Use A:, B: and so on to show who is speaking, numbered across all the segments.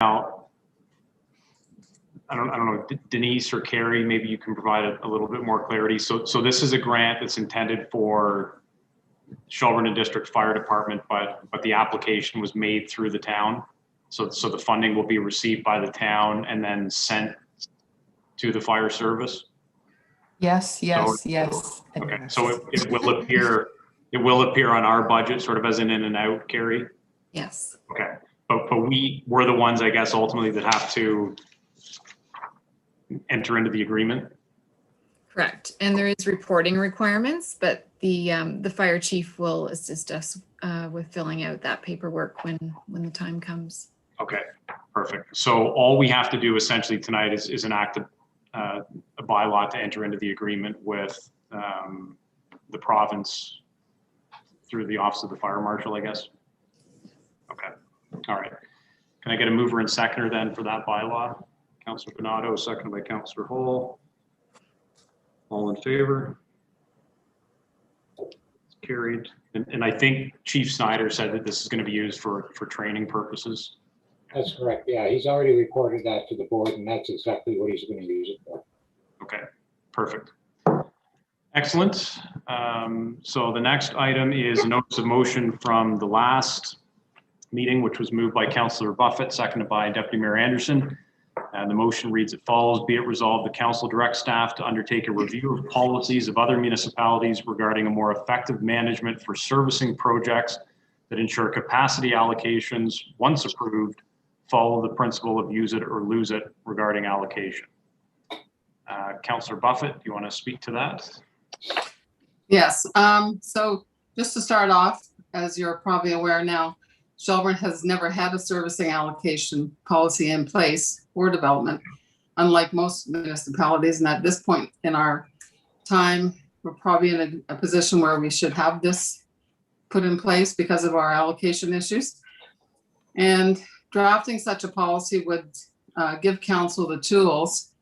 A: Now, I don't know, Denise or Carrie, maybe you can provide a little bit more clarity. So this is a grant that's intended for Shelburne and District Fire Department, but the application was made through the town. So the funding will be received by the town and then sent to the fire service.
B: Yes.
A: Okay, so it will appear on our budget sort of as an in and out, Carrie?
C: Yes.
A: Okay, but we're the ones, I guess, ultimately that have to enter into the agreement?
C: Correct. And there is reporting requirements, but the fire chief will assist us with filling out that paperwork when the time comes.
A: Okay, perfect. So all we have to do essentially tonight is enact a bylaw to enter into the agreement with the province through the Office of the Fire Marshal, I guess. Okay, all right. Can I get a mover and seconder then for that bylaw? Councillor Donato, seconded by Councillor Hall. All in favor? It's carried. And I think Chief Snyder said that this is going to be used for training purposes.
D: That's correct. Yeah, he's already reported that to the board, and that's exactly what he's going to use it for.
A: Okay, perfect. Excellent. So the next item is a notice of motion from the last meeting, which was moved by Councillor Buffett, seconded by Deputy Mayor Anderson. And the motion reads as follows: be it resolved, the council directs staff to undertake a review of policies of other municipalities regarding a more effective management for servicing projects that ensure capacity allocations, once approved, follow the principle of use it or lose it regarding allocation. Councillor Buffett, do you want to speak to that?
E: Yes. So just to start off, as you're probably aware now, Shelburne has never had a servicing allocation policy in place for development, unlike most municipalities. And at this point in our time, we're probably in a position where we should have this put in place because of our allocation issues. And drafting such a policy would give council the tools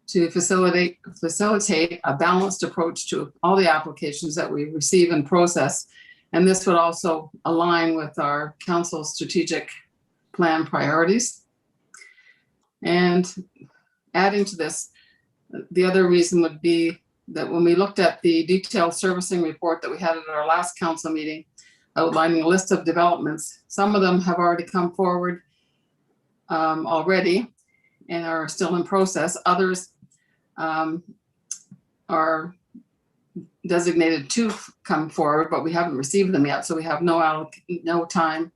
E: to facilitate a balanced approach to all the applications that we receive and process. And this would also align with our council's strategic plan priorities. And adding to this, the other reason would be that when we looked at the detailed servicing report that we had at our last council meeting, outlining a list of developments, some of them have already come forward already and are still in process. Others are designated to come forward, but we haven't received them yet. So we have no time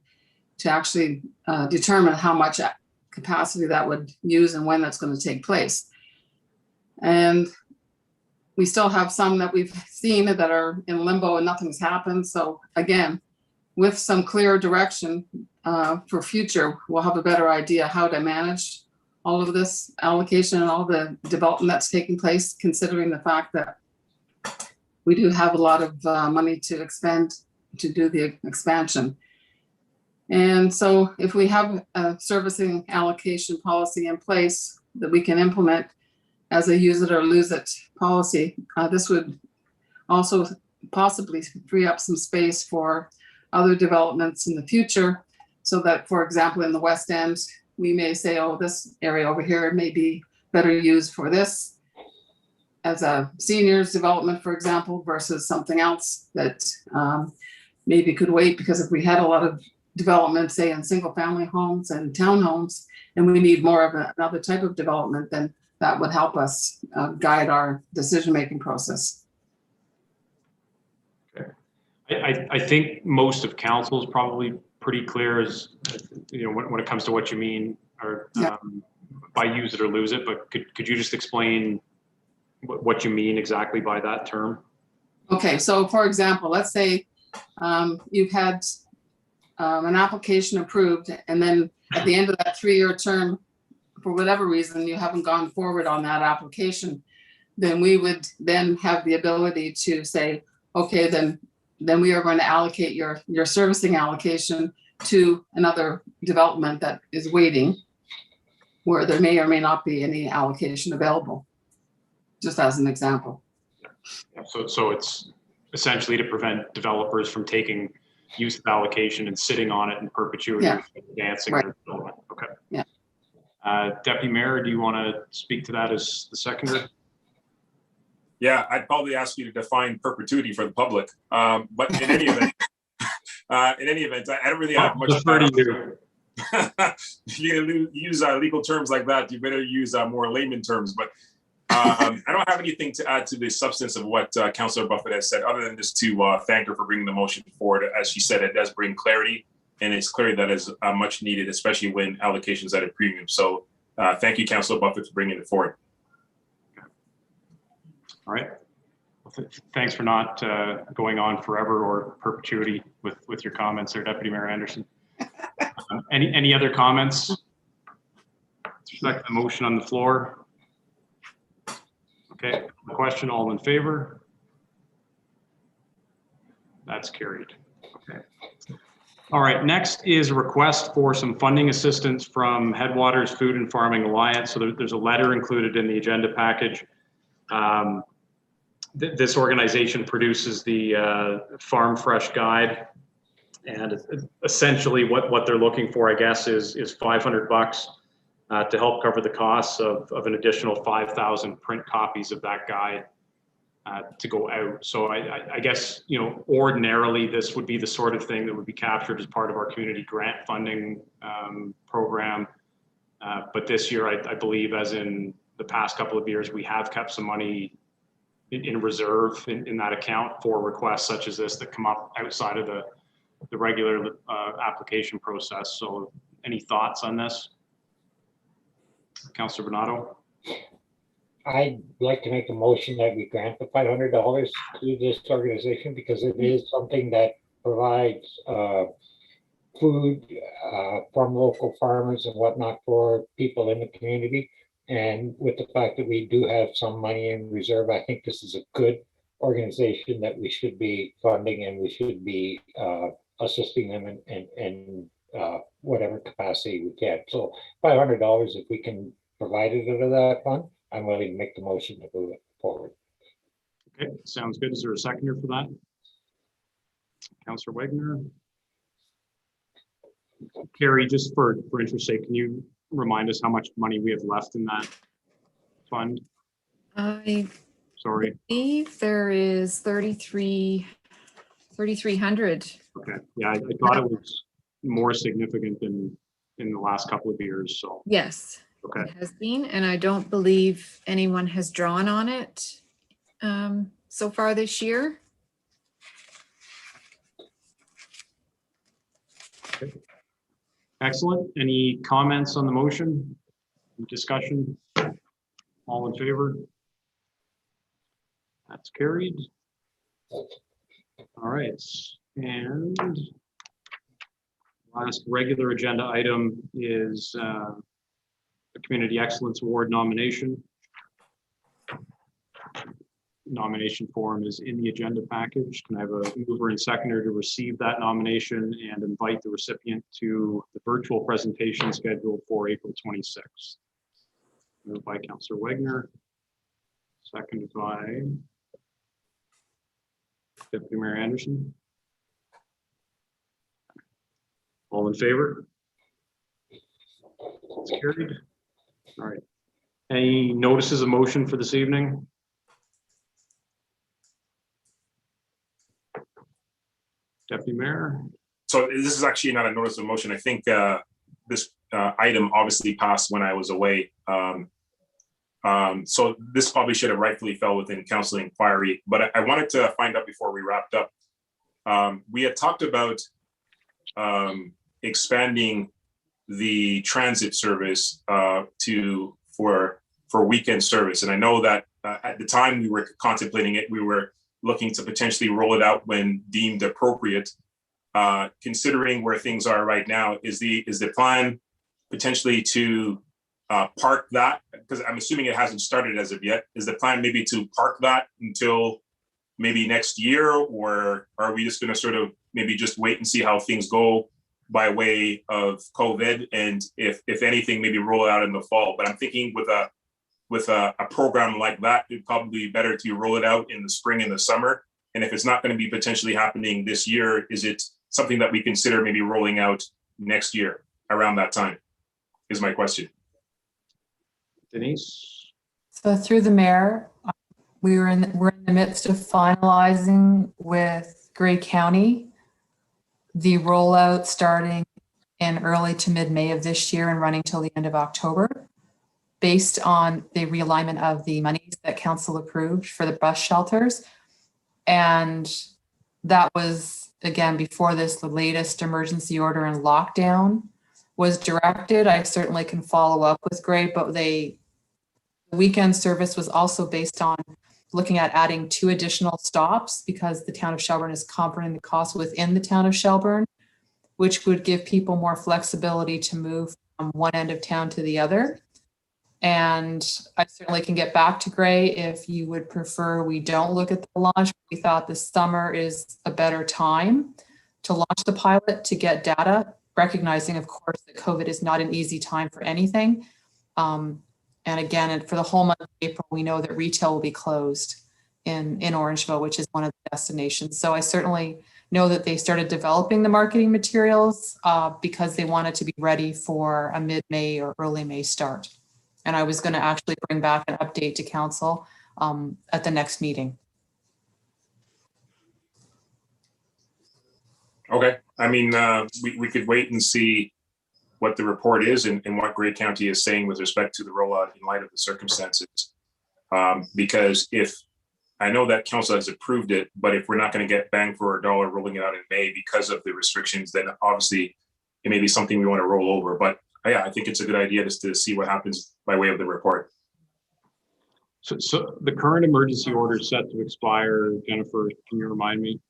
E: to actually determine how much capacity that would use and when that's going to take place. And we still have some that we've seen that are in limbo and nothing's happened. So again, with some clear direction for future, we'll have a better idea how to manage all of this allocation and all the development that's taking place, considering the fact that we do have a lot of money to expend to do the expansion. And so if we have a servicing allocation policy in place that we can implement as a use it or lose it policy, this would also possibly free up some space for other developments in the future, so that, for example, in the West End, we may say, oh, this area over here may be better used for this as a seniors development, for example, versus something else that maybe could wait, because if we had a lot of development, say in single family homes and townhomes, and we need more of another type of development, then that would help us guide our decision-making process.
A: Okay. I think most of council is probably pretty clear as, you know, when it comes to what you mean, or by use it or lose it, but could you just explain what you mean exactly by that term?
E: Okay, so for example, let's say you've had an application approved, and then at the end of that 3-year term, for whatever reason, you haven't gone forward on that application, then we would then have the ability to say, okay, then we are going to allocate your servicing allocation to another development that is waiting, where there may or may not be any allocation available, just as an example.
A: Yeah, so it's essentially to prevent developers from taking use of allocation and sitting on it in perpetuity, advancing their development. Okay.
E: Yeah.
A: Deputy Mayor, do you want to speak to that as the seconder?
B: Yeah, I'd probably ask you to define perpetuity for the public. But in any event, I don't really have much.
A: Defer to you.
B: If you're going to use legal terms like that, you better use more layman terms. But I don't have anything to add to the substance of what Councillor Buffett has said, other than just to thank her for bringing the motion forward. As she said, it does bring clarity, and it's clear that is much needed, especially when allocations at a premium. So thank you, Councillor Buffett, for bringing it forward.
A: All right. Well, thanks for not going on forever or perpetuity with your comments there, Deputy Mayor Anderson. Any other comments? With respect to the motion on the floor? Okay, the question, all in favor? That's carried. Okay. All right, next is a request for some funding assistance from Headwaters Food and Farming Alliance. So there's a letter included in the agenda package. This organization produces the Farm Fresh Guide, and essentially what they're looking for, I guess, is $500 to help cover the costs of an additional 5,000 print copies of that guide to go out. So I guess, you know, ordinarily this would be the sort of thing that would be captured as part of our community grant funding program. But this year, I believe, as in the past couple of years, we have kept some money in reserve in that account for requests such as this that come up outside of the regular application process. So any thoughts on this? Councillor Bernardo?
D: I'd like to make a motion that we grant the $500 to this organization because it is something that provides food from local farmers and whatnot for people in the community. And with the fact that we do have some money in reserve, I think this is a good organization that we should be funding, and we should be assisting them in whatever capacity we can. So $500, if we can provide it out of that fund, I'm willing to make the motion to move it forward.
A: Okay, sounds good. Is there a seconder for that? Councillor Wagner. Carrie, just for interest sake, can you remind us how much money we have left in that fund?
C: I
A: Sorry.
C: believe there is 3,300.
A: Okay. Yeah, I thought it was more significant than in the last couple of years. So
C: Yes,
A: okay.
C: it has been, and I don't believe anyone has drawn on it so far this year.
A: Okay. Excellent. Any comments on the motion? Discussion? All in favor? That's carried. All right. And last regular agenda item is the Community Excellence Award nomination. Nomination form is in the agenda package. Can I have a mover and seconder to receive that nomination and invite the recipient to the virtual presentation scheduled for April 26th? Moved by Councillor Wagner, seconded by Deputy Mayor Anderson. All in favor? It's carried. All right. Any notices of motion for this evening? Deputy Mayor?
B: So this is actually not a notice of motion. I think this item obviously passed when I was away. So this probably should have rightfully fell within council inquiry, but I wanted to find out before we wrapped up. We had talked about expanding the transit service for weekend service. And I know that at the time we were contemplating it, we were looking to potentially roll it out when deemed appropriate. Considering where things are right now, is the plan potentially to park that? Because I'm assuming it hasn't started as of yet. Is the plan maybe to park that until maybe next year, or are we just going to sort of maybe just wait and see how things go by way of COVID, and if anything, maybe roll it out in the fall? But I'm thinking with a program like that, it'd probably be better to roll it out in the spring and the summer. And if it's not going to be potentially happening this year, is it something that we consider maybe rolling out next year around that time? Is my question.
A: Denise?
F: So through the mayor, we're in the midst of finalizing with Grey County the rollout starting in early to mid-May of this year and running till the end of October, based on the realignment of the monies that council approved for the bus shelters. And that was, again, before this, the latest emergency order and lockdown was directed. I certainly can follow up with Grey, but the weekend service was also based on looking at adding 2 additional stops because the town of Shelburne is covering the cost within the town of Shelburne, which would give people more flexibility to move from one end of town to the other. And I certainly can get back to Grey if you would prefer we don't look at the launch. We thought the summer is a better time to launch the pilot to get data, recognizing, of course, that COVID is not an easy time for anything. And again, for the whole month of April, we know that retail will be closed in Orangeville, which is one of the destinations. So I certainly know that they started developing the marketing materials because they wanted to be ready for a mid-May or early May start. And I was going to actually bring back an update to council at the next meeting.
B: Okay, I mean, we could wait and see what the report is and what Grey County is saying with respect to the rollout in light of the circumstances. Because if, I know that council has approved it, but if we're not going to get bang for our dollar rolling it out in May because of the restrictions, then obviously it may be something we want to roll over. But yeah, I think it's a good idea just to see what happens by way of the report.
A: So the current emergency order is set to expire. Jennifer, can you remind me?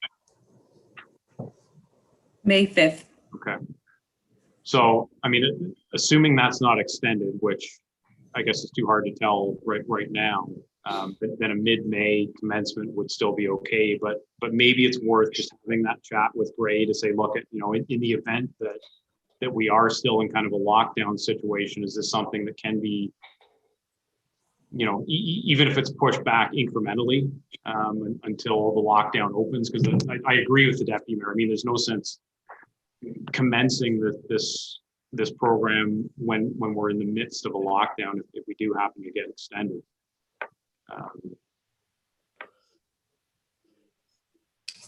G: May 5th.
A: Okay. So, I mean, assuming that's not extended, which I guess is too hard to tell right now, then a mid-May commencement would still be okay. But maybe it's worth just having that chat with Grey to say, look, at in the event that we are still in kind of a lockdown situation, is this something that can be, even if it's pushed back incrementally until the lockdown opens? Because I agree with the deputy mayor. I mean, there's no sense commencing this program when we're in the midst of a lockdown if we do happen to get extended.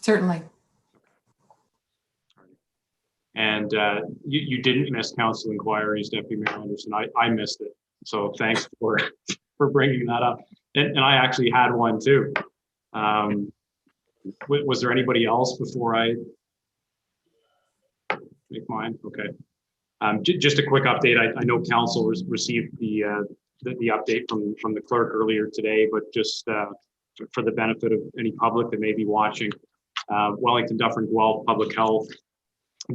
F: Certainly.
A: And you didn't miss council inquiries, Deputy Mayor Anderson. I missed it. So thanks for bringing that up. And I actually had one too. Was there anybody else before I make mine? Okay. Just a quick update. I know council received the update from the clerk earlier today, but just for the benefit of any public that may be watching, Wellington, Dufferin, Guelph Public Health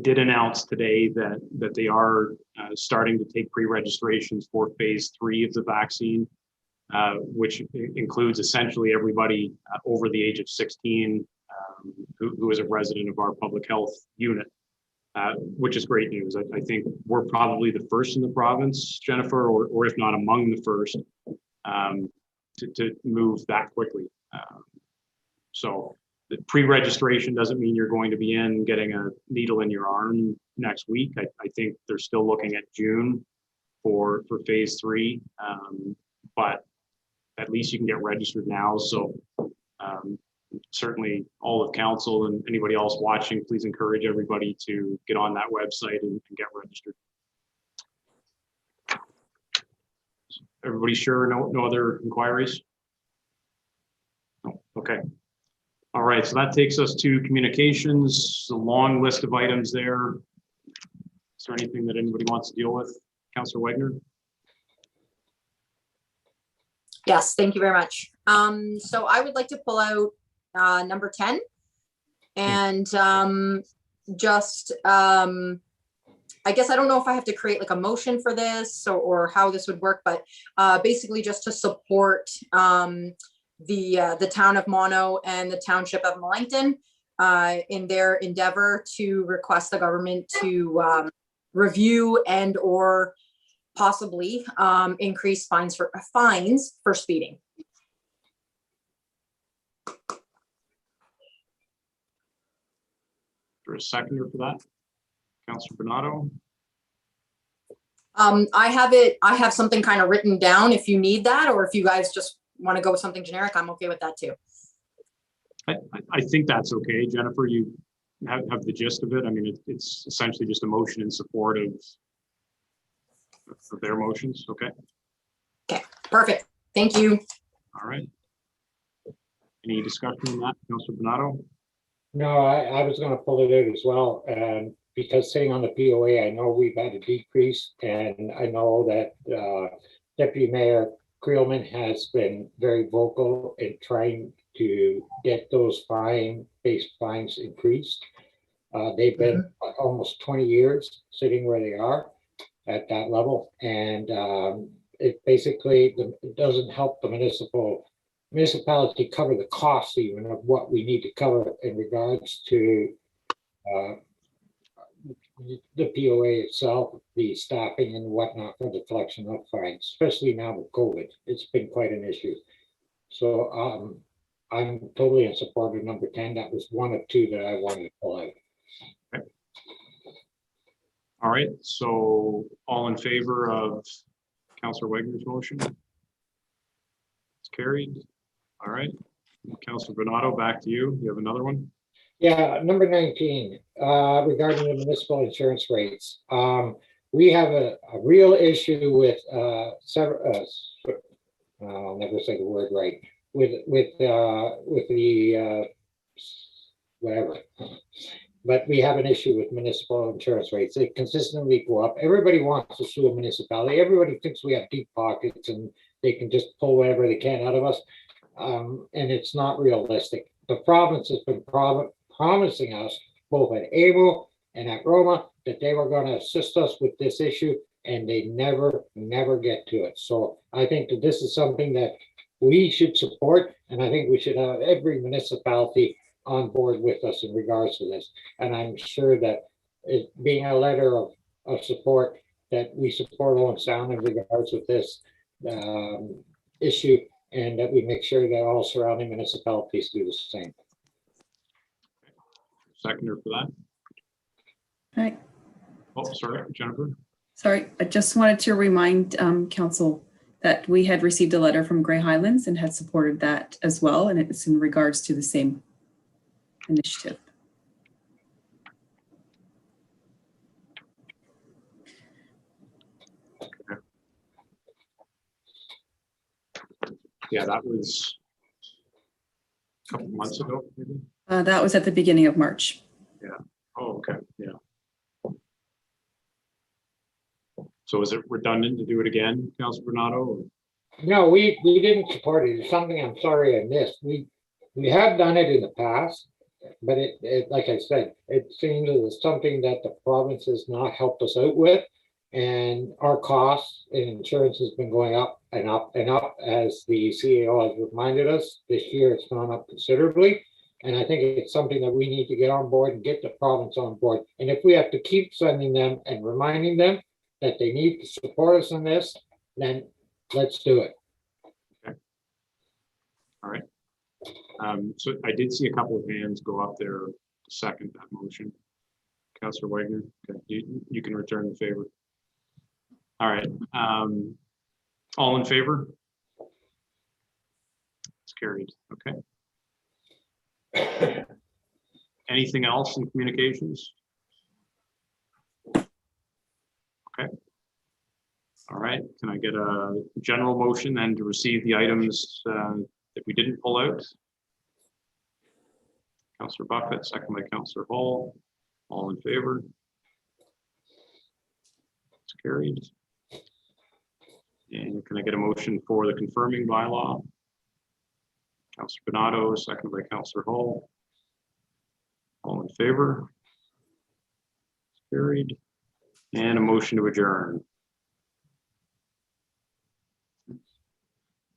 A: did announce today that they are starting to take pre-registrations for phase 3 of the vaccine, which includes essentially everybody over the age of 16 who is a resident of our public health unit. Which is great news. I think we're probably the first in the province, Jennifer, or if not among the first, to move that quickly. So the pre-registration doesn't mean you're going to be in getting a needle in your arm next week. I think they're still looking at June for phase 3, but at least you can get registered now. So certainly all of council and anybody else watching, please encourage everybody to get on that website and get registered. Everybody sure? No other inquiries? No. Okay. All right. So that takes us to communications, a long list of items there. Is there anything that anybody wants to deal with? Councillor Wagner?
H: Yes, thank you very much. So I would like to pull out number 10 and I guess I don't know if I have to create like a motion for this or how this would work, but basically just to support the town of Mono and the township of Wellington in their endeavor to request the government to review and or possibly increase fines for speeding.
A: For a seconder for that, Councillor Bernardo.
H: I have something kind of written down if you need that, or if you guys just want to go with something generic, I'm okay with that too.
A: I think that's okay. Jennifer, you have the gist of it. I mean, it's essentially just a motion in support of their motions. Okay.
H: Okay, perfect. Thank you.
A: All right. Any discussion on that, Councilor Bernardo?
D: No, I was gonna pull it out as well, and because sitting on the POA, I know we've had a decrease, and I know that Deputy Mayor Creelman has been very vocal in trying to get those base fines increased. They've been almost 20 years sitting where they are at that level, and it basically it doesn't help the municipality cover the cost even of what we need to cover in regards to the POA itself, the staffing and whatnot for the collection of fines, especially now with COVID. It's been quite an issue. So I'm totally in support of number 10. That was one of two that I wanted to pull out.
A: Okay. All right, so all in favor of Councilor Wagner's motion? It's carried. All right, Councilor Bernardo, back to you. You have another one?
D: Yeah, number 19, regarding the municipal insurance rates. We have a real issue with several, I'll never say the word right, with the whatever. But we have an issue with municipal insurance rates. They consistently go up. Everybody wants to sue a municipality. Everybody thinks we have deep pockets and they can just pull whatever they can out of us. And it's not realistic. The province has been promising us, both at Able and at Roma, that they were going to assist us with this issue, and they never get to it. So I think that this is something that we should support, and I think we should have every municipality on board with us in regards to this. And I'm sure that it being a letter of support, that we support Owen Sound in regards with this issue, and that we make sure that all surrounding municipalities do the same.
A: Seconder for that?
G: Right.
A: Oh, sorry, Jennifer.
G: Sorry, I just wanted to remind council that we had received a letter from Grey Highlands and had supported that as well. And it's in regards to the same initiative.
A: Okay. Yeah, that was a couple months ago, maybe.
G: That was at the beginning of March.
A: Yeah. Oh, okay. Yeah. So is it redundant to do it again, Councilor Bernardo?
D: No, we didn't support it. It's something I'm sorry I missed. We have done it in the past, but it like I said, it seems as something that the province has not helped us out with, and our costs in insurance has been going up and up and up, as the CAO has reminded us. This year it's gone up considerably, and I think it's something that we need to get on board and get the province on board. And if we have to keep sending them and reminding them that they need to support us in this, then let's do it.
A: Okay. All right. So I did see a couple of hands go up there to second that motion. Councilor Wagner, okay. You can return the favor. All right. All in favor? It's carried. Okay. Anything else in communications? Okay. All right. Can I get a general motion then to receive the items that we didn't pull out? Councillor Buffett, second by Councillor Hall. All in favor? It's carried. And can I get a motion for the confirming bylaw? Councillor Bernardo, second by Councillor Hall. All in favor? It's carried. And a motion to adjourn.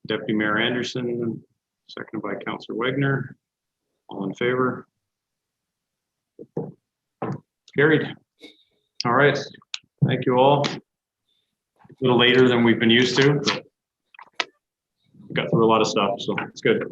A: Deputy Mayor Anderson, seconded by Councillor Wagner. All in favor? Carried. All right. Thank you all. A little later than we've been used to, but we got through a lot of stuff, so it's good.